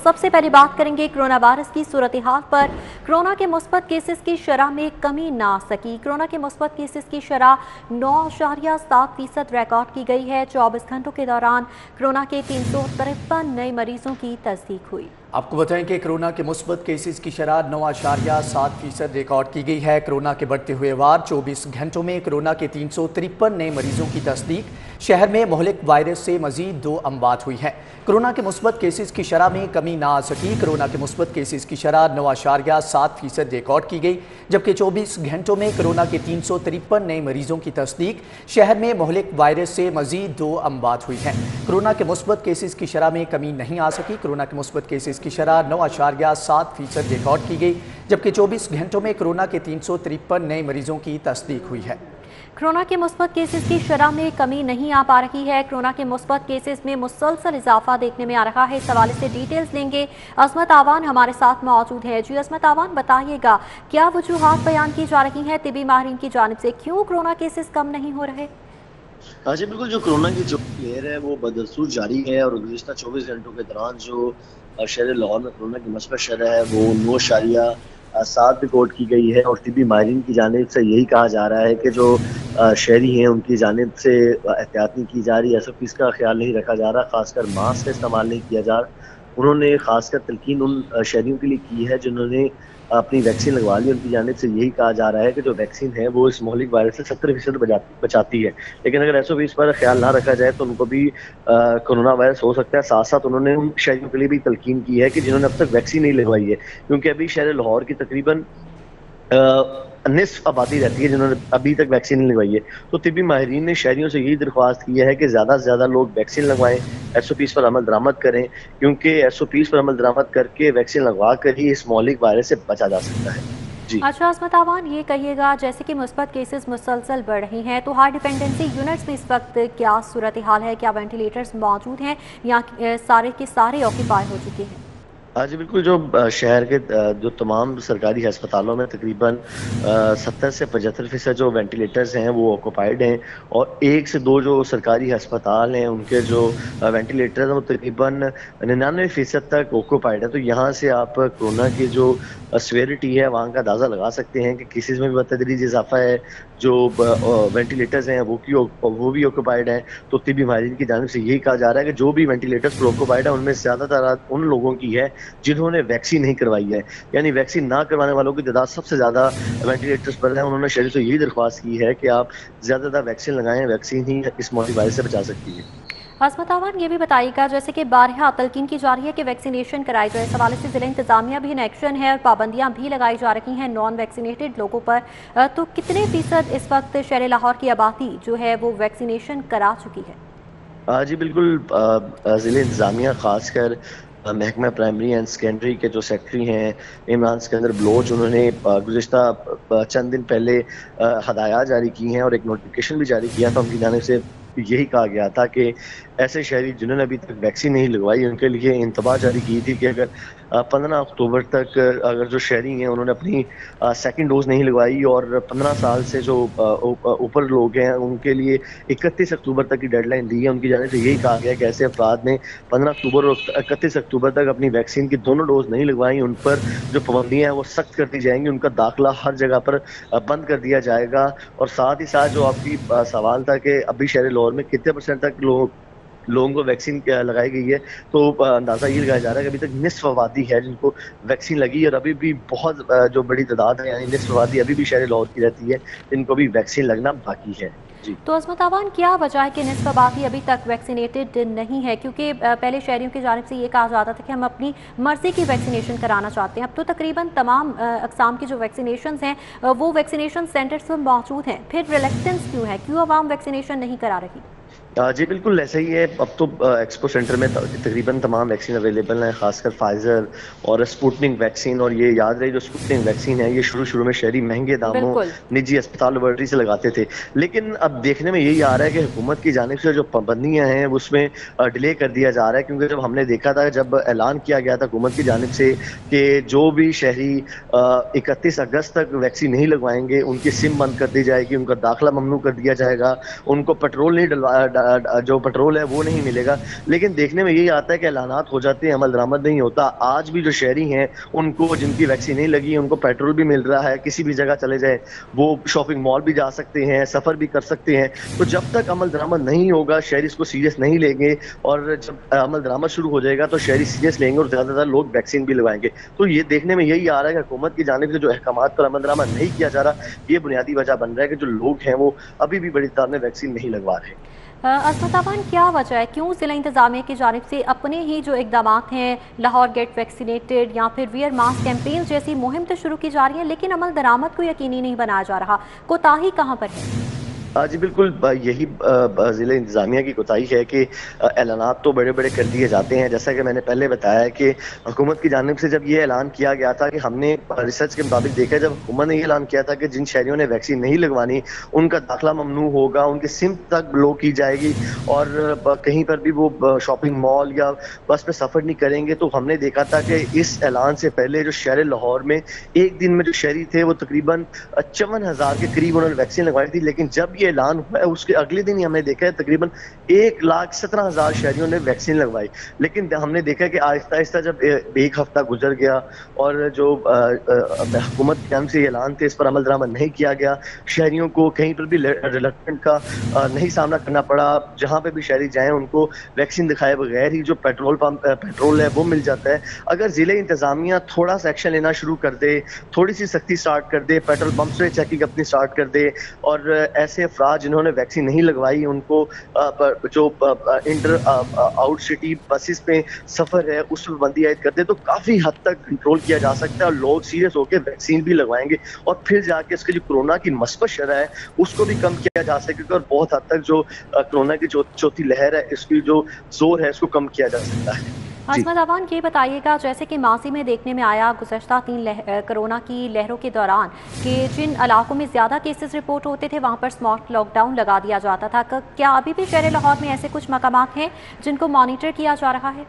सबसे पहले बात करेंगे कोरोना वायरस की सूरत हाल पर। कोरोना के मुस्बत केसेस की शरह में कमी ना आ सकी। कोरोना के मुस्बत केसेस की शरह 9.7% रिकॉर्ड की गई है। 24 घंटों के दौरान कोरोना के 353 नए मरीजों की तस्दीक हुई। आपको बताएं कि कोरोना के मुस्बत केसेस की शरह 9.7% रिकॉर्ड की गई है। कोरोना के बढ़ते हुए वार 24 घंटों में कोरोना के 353 नए मरीजों की तस्दीक। शहर में मोहलिक वायरस से मजीद 2 अमवात हुई हैं। कोरोना के मुस्बत केसेस की शरह में कमी ना आ सकी। कोरोना के मुस्बत केसेस की शरह 9.7% रिकॉर्ड की गई, जबकि 24 घंटों में कोरोना के 353 नए मरीजों की तस्दीक। शहर में मोहलिक वायरस से मजीद 2 अमवात हुई हैं। कोरोना के मुस्बत केसेस की शरह में कमी नहीं आ सकी। कोरोना के मुस्बत केसेस की शरह 9.7% रिकॉर्ड की गई, जबकि 24 घंटों में कोरोना के 353 नए मरीजों की तस्दीक हुई है। कोरोना के मुस्बत केसेस की शरह में कमी नहीं आ पा रही है। कोरोना के मुस्बत केसेस में मुसलसल इजाफा देखने में आ रहा है। इस हवाले से डिटेल्स लेंगे। अजमत आवान हमारे साथ मौजूद है। जी अजमत आवान, बताइएगा क्या वजूहात बयान की जा रही हैं तिबी माहिरीन की जानिब से, क्यों कोरोना केसेस कम नहीं हो रहे? हाँ जी बिल्कुल, जो कोरोना की जो लहर है वो बदस्तूर जारी है और गुज़िश्ता 24 घंटों के दौरान जो शहर लाहौर में कोरोना की मुस्बत शरह है वो 9.7 रिकॉर्ड की गई है। और तिबी माहिरीन की जानिब से यही कहा जा रहा है कि जो शहरी हैं उनकी जानिब से एहतियात नहीं की जा रही, SOPs का ख्याल नहीं रखा जा रहा, खासकर मास्क का इस्तेमाल नहीं किया जा रहा। उन्होंने खासकर तलकीन उन शहरियों के लिए की है जिन्होंने अपनी वैक्सीन लगवा ली। उनकी जानिब से यही कहा जा रहा है कि जो वैक्सीन है वो इस मोहलिक वायरस से 70% बचाती है, लेकिन अगर SOPs पर ख्याल ना रखा जाए तो उनको भी कोरोना वायरस हो सकता है। साथ साथ उन्होंने उन शहरियों के लिए भी तलकीन की है कि जिन्होंने अब तक वैक्सीन नहीं लगवाई है, क्योंकि अभी शहर लाहौर की तकरीबन निस्फ आबादी रहती है जिन्होंने अभी तक वैक्सीन नहीं लगवाई है। तो तिबी माहिरीन ने शहरियों से यही दरख्वास्त की है कि ज़्यादा से ज़्यादा लोग वैक्सीन लगवाएं, SOPs पर अमल दरामद करें, क्योंकि SOPs पर अमल दरामद करके वैक्सीन लगवा कर ही इस मौलिक वायरस से बचा जा सकता है। जी अच्छा अजमत आवान, ये कहिएगा जैसे कि मुस्बत केसेस मुसलसल बढ़ रही हैं तो हाई डिपेंडेंसी यूनिट्स में इस वक्त क्या सूरत हाल है? क्या वेंटिलेटर्स मौजूद हैं या सारे के सारे ऑक्यूपाई हो चुके हैं? हाँ जी बिल्कुल, जो शहर के जो तमाम सरकारी अस्पतालों में तकरीबन 70 से 75% जो वेंटिलेटर्स हैं वो ऑक्यूपाइड हैं, और 1 से 2 जो सरकारी अस्पताल हैं उनके जो वेंटिलेटर्स हैं वो तकरीबन 99% तक ऑक्यूपाइड है। तो यहाँ से आप कोरोना की जो सीवियरिटी है वहाँ का अंदाज़ा लगा सकते हैं कि केसेस में भी बतदरीज इजाफा है। जो वेंटिलेटर्स हैं वो भी ऑक्यूपाइड हैं। तो तिबी माहिरीन की जानिब से यही कहा जा रहा है कि जो भी वेंटिलेटर्स पर ऑक्यूपाइड है उनमें ज़्यादातर उन लोगों की है जिन्होंने वैक्सीन नहीं करवाई है, यानी वैक्सीन ना करवाने वालों की तादाद सबसे ज़्यादा वेंटिलेटर्स पर है। उन्होंने शहरी से यही दरख्वास्त की है कि आप ज़्यादा वैक्सीन लगाएं, वैक्सीन ही इस मोहलिक वायरस से बचा सकती है। अजमत आवान, ये भी बताइएगा जैसे कि बारहा तलकीन की जा रही है कि वैक्सीनेशन कराई जाए, इस हवाले से ज़िला इंतजामिया भी इन एक्शन है और पाबंदियां भी लगाई जा रही हैं नॉन वैक्सीनेटेड लोगों पर। तो कितने फीसद इस वक्त शहर लाहौर की आबादी जो है वो वैक्सीनेशन करा चुकी है? जी बिल्कुल, ज़िला इंतजामिया खासकर महकमा प्राइमरी एंड सेकेंडरी के जो सेक्रेटरी हैं इमरान सिकंदर बलोच, उन्होंने गुज़िश्ता चंद दिन पहले हदायत जारी की हैं और एक नोटिफिकेशन भी जारी किया था। उनकी जानिब से यही कहा गया था कि ऐसे शहरी जिन्होंने अभी तक वैक्सीन नहीं लगवाई उनके लिए इंतबाह जारी की थी कि अगर 15 अक्टूबर तक अगर जो शहरी हैं उन्होंने अपनी सेकंड डोज नहीं लगवाई और 15 साल से जो ऊपर लोग हैं उनके लिए 31 अक्टूबर तक की डेडलाइन दी है। उनकी जाने से यही कहा गया कि ऐसे अफराद ने 15 अक्टूबर और 31 अक्टूबर तक अपनी वैक्सीन की दोनों डोज नहीं लगवाई, उन पर जो पाबंदियाँ हैं वो सख्त कर दी जाएंगी, उनका दाखिला हर जगह पर बंद कर दिया जाएगा। और साथ ही साथ जो आपकी सवाल था कि अभी शहर लाहौर में कितने % तक लोगों को वैक्सीन लगाई गई है, तो अंदाज़ा ये लगाया जा रहा है कि अभी तक निस्फ आबादी है जिनको वैक्सीन लगी, और अभी भी बहुत जो बड़ी तादाद है यानी निस्फ आबादी अभी भी शहर लाहौर की रहती है जिनको भी वैक्सीन लगना बाकी है। जी तो अजमत आवान, क्या वजह है कि निस्फ आबादी अभी तक वैक्सीनेटेड नहीं है? क्योंकि पहले शहरियों की जानिब से ये कहा जाता था कि हम अपनी मर्जी की वैक्सीनेशन कराना चाहते हैं। अब तो तकरीबन तमाम अक़साम की जो वैक्सीनेशन हैं वो वैक्सीनेशन सेंटर्स पर मौजूद हैं, फिर रिलेक्टेंस क्यों है? क्यों आवाम वैक्सीनेशन नहीं करा रही? जी बिल्कुल ऐसा ही है। अब तो एक्सपो सेंटर में तकरीबन तमाम वैक्सीन अवेलेबल हैं, खासकर फाइजर और स्पुतनिक वैक्सीन। और ये याद रहे जो स्पुतनिक वैक्सीन है ये शुरू में शहरी महंगे दामों निजी अस्पताल लेबोरेटरी से लगाते थे, लेकिन अब देखने में यही आ रहा है कि हुकूमत की जानिब से जो पाबंदियाँ हैं उसमें डिले कर दिया जा रहा है। क्योंकि जब हमने देखा था, जब ऐलान किया गया था हुकूमत की जानिब से कि जो भी शहरी 31 अगस्त तक वैक्सीन नहीं लगवाएंगे उनकी सिम बंद कर दी जाएगी, उनका दाखिला ममनू कर दिया जाएगा, उनको पेट्रोल नहीं جو پیٹرول ہے وہ نہیں ملے گا، لیکن دیکھنے میں یہی آتا ہے کہ اعلانات ہو جاتے ہیں، عمل درآمد نہیں ہوتا۔ آج بھی جو شہری ہیں ان کو، جن کی ویکسین نہیں لگی، ان کو پیٹرول بھی مل رہا ہے، کسی بھی جگہ چلے جائیں وہ شاپنگ مال بھی جا سکتے ہیں، سفر بھی کر سکتے ہیں۔ تو جب تک عمل درآمد نہیں ہوگا، شہری اس کو سیریس نہیں لیں گے، اور جب عمل درآمد شروع ہو جائے گا تو شہری سیریس لیں گے اور زیادہ زیادہ لوگ ویکسین بھی لگوائیں گے۔ تو یہ دیکھنے میں یہی آ رہا ہے کہ حکومت کی جانب سے جو احکامات پر عمل درآمد نہیں کیا جا رہا، یہ بنیادی وجہ بن رہا ہے کہ جو لوگ ہیں وہ ابھی بھی بڑی تعداد میں ویکسین نہیں لگوا رہے۔ عصمت امان، کیا وجہ ہے کیوں ضلع انتظامیہ کی جانب سے اپنے ہی جو اقدامات ہیں، لاہور گیٹ ویکسینیٹڈ یا پھر ویئر ماسک کیمپین جیسی مہم تو شروع کی جا رہی ہے، لیکن عمل درآمد کو یقینی نہیں بنایا جا رہا؟ کوتاہی کہاں پر ہے؟ جی بالکل، یہی ضلع انتظامیہ کی کوتاہی ہے کہ اعلانات تو بڑے بڑے کر دیے جاتے ہیں، جیسا کہ میں نے پہلے بتایا کہ حکومت کی جانب سے جب یہ اعلان کیا گیا تھا کہ ہم نے ریسرچ کے مطابق دیکھا، جب حکومت نے یہ اعلان کیا تھا کہ جن شہریوں نے ویکسین نہیں لگوانی ان کا داخلہ ممنوع ہوگا، ان کی سمت تک بلوک کی جائے گی، اور کہیں پر بھی وہ شاپنگ مال یا بس پہ سفر نہیں کریں گے۔ تو ہم نے دیکھا تھا کہ اس اعلان سے پہلے جو شہر لاہور میں ایک دن میں جو شہری تھے وہ تقریباً 54,000 کے قریب انہوں نے ویکسین لگوائی تھی، لیکن جب یہ اعلان ہوا ہے اس کے اگلے دن ہی ہم نے دیکھا ہے تقریباً 1,17,000 شہریوں نے ویکسین لگوائی۔ لیکن ہم نے دیکھا کہ آہستہ آہستہ جب ایک ہفتہ گزر گیا اور جو حکومت کی جانب سے یہ اعلان تھے اس پر عمل درآمد نہیں کیا گیا، شہریوں کو کہیں پر بھی ریلکٹنٹ کا نہیں سامنا کرنا پڑا۔ جہاں پہ بھی شہری جائیں ان کو ویکسین دکھائے بغیر ہی جو پیٹرول ہے وہ مل جاتا ہے۔ اگر ضلع انتظامیہ تھوڑا سا ایکشن لینا شروع کر دے، تھوڑی سی سختی سٹارٹ کر دے، پیٹرول پمپ سے چیکنگ اپنی سٹارٹ کر دے، اور ایسے افراد جنہوں نے ویکسین نہیں لگوائی ان کو جو انٹر آؤٹ سٹی بسز پہ سفر ہے اس پہ پابندی عائد کر دے، تو کافی حد تک کنٹرول کیا جا سکتا ہے، اور لوگ سیریس ہو کے ویکسین بھی لگوائیں گے، اور پھر جا کے اس کے جو کورونا کی مثبت شرح ہے اس کو بھی کم کیا جا سکے گا، اور بہت حد تک جو کورونا کی چوتھی لہر ہے اس کی جو زور ہے اس کو کم کیا جا سکتا ہے۔ عصمت امان، یہ بتائیے گا جیسے کہ ماضی میں دیکھنے میں آیا گزشتہ 3 کرونا کی لہروں کے دوران کہ جن علاقوں میں زیادہ کیسز رپورٹ ہوتے تھے وہاں پر اسمارٹ لاک ڈاؤن لگا دیا جاتا تھا، کیا ابھی بھی شہر لاہور میں ایسے کچھ مقامات ہیں جن کو مانیٹر کیا جا رہا ہے؟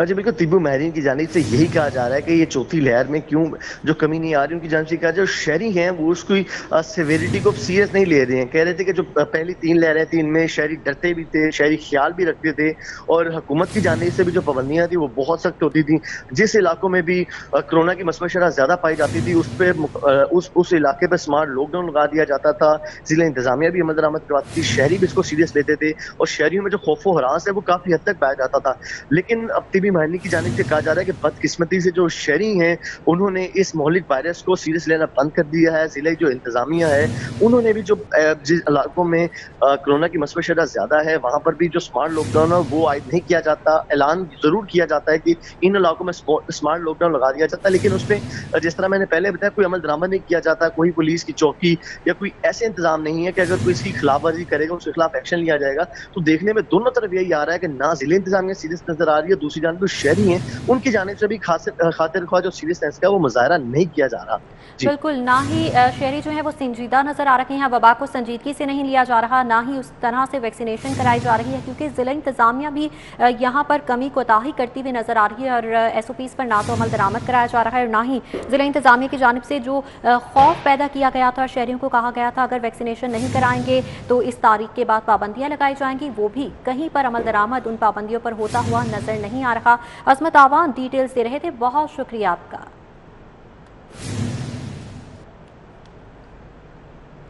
جی بالکل، طبی ماہرین کی جانب سے یہی کہا جا رہا ہے کہ یہ چوتھی لہر میں کیوں جو کمی نہیں آ رہی، ان کی جانب سے کہا جو شہری ہیں وہ اس کی سیویریٹی کو سیریس نہیں لے رہے ہیں۔ کہہ رہے تھے کہ جو پہلی 3 لہریں تھیں ان میں شہری ڈرتے بھی تھے، شہری خیال بھی رکھتے تھے، اور حکومت کی جانب سے بھی جو پابندیاں تھیں وہ بہت سخت ہوتی تھیں۔ جس علاقوں میں بھی کورونا کی مثبت شرح زیادہ پائی جاتی تھی اس علاقے پہ اسمارٹ لاک ڈاؤن لگا دیا جاتا تھا، ضلع انتظامیہ بھی عمل درآمد کرواتی تھی، شہری بھی اس کو سیریس لیتے تھے، اور شہریوں میں جو خوف و ہراس ہے وہ کافی حد تک پایا جاتا تھا۔ لیکن اب طبی ماہرین کی جانب سے کہا جا رہا ہے کہ بدقسمتی سے جو شہری ہیں انہوں نے اس مہلک وائرس کو سیریس لینا بند کر دیا ہے۔ ضلع جو انتظامیہ ہے انہوں نے بھی جو جس علاقوں میں کورونا کی مثبت شرح زیادہ ہے وہاں پر بھی جو اسمارٹ لاک ڈاؤن ہے وہ عائد نہیں کیا جاتا۔ اعلان ضرور کیا جاتا ہے کہ ان علاقوں میں اسمارٹ لاک ڈاؤن لگا دیا جاتا ہے، لیکن اس پہ جس طرح میں نے پہلے بتایا کوئی عمل درآمد نہیں کیا جاتا، کوئی پولیس کی چوکی یا کوئی ایسے انتظام نہیں ہے کہ اگر کوئی اس کی خلاف ورزی کرے گا اس کے خلاف ایکشن لیا جائے گا۔ تو دیکھنے میں دونوں طرف یہی آ رہا ہے کہ نہ ضلع انتظامیہ سیریس نظر آ رہی ہے، دوسری جانب جو شہری ہیں ان کی جانب سے بھی خاطر خواہ جو سیریسنس کا وہ مظاہرہ نہیں کیا جا رہا۔ بالکل، نہ ہی شہری جو ہیں وہ سنجیدہ نظر آ رہے ہیں، وبا کو سنجیدگی سے نہیں لیا جا رہا، نہ ہی اس طرح سے ویکسینیشن کرائی جا رہی ہے، کیونکہ ضلع انتظامیہ بھی یہاں پر کمی کوتاہی کرتی ہوئی نظر آ رہی ہے، اور ایس او پیز پر نہ تو عمل درآمد کرایا جا رہا ہے، اور نہ ہی ضلع انتظامیہ کی جانب سے جو خوف پیدا کیا گیا تھا، شہریوں کو کہا گیا تھا اگر ویکسینیشن نہیں کرائیں گے تو اس تاریخ کے بعد پابندیاں لگائی جائیں گی، وہ بھی کہیں پر عمل درآمد ان پابندیوں پر ہوتا ہوا نظر نہیں آ رہا۔ عصمت آوان ڈیٹیلز دے رہے تھے، بہت شکریہ آپ کا۔